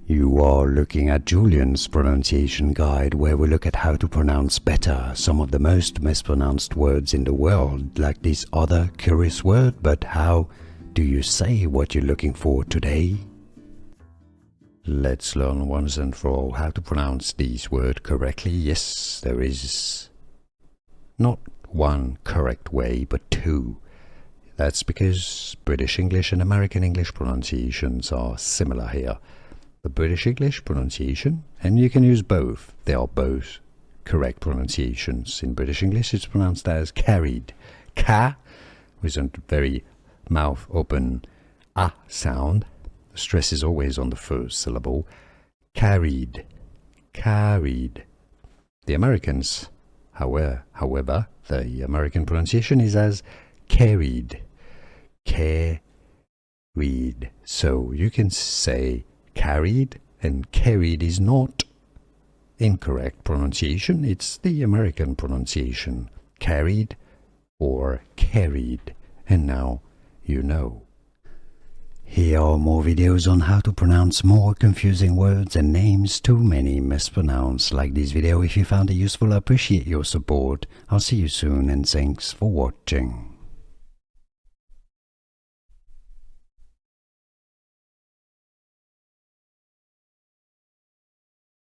You are looking at Julian's pronunciation guide, where we look at how to pronounce better some of the most mispronounced words in the world, like this other curious word. But how do you say what you're looking for today? Let's learn once and for all how to pronounce this word correctly. Yes, there is not one correct way, but two. That's because British English and American English pronunciations are similar here. The British English pronunciation, and you can use both. They are both correct pronunciations. In British English, it's pronounced as carried. Ka, with a very mouth open a sound. The stress is always on the first syllable. Carried. Carried. The Americans, however, the American pronunciation is as carried. Carried. So you can say carried, and carried is not incorrect pronunciation. It's the American pronunciation. Carried or carried. And now you know. Here are more videos on how to pronounce more confusing words and names too many mispronounced. Like this video if you found it useful. I appreciate your support. I'll see you soon, and thanks for watching.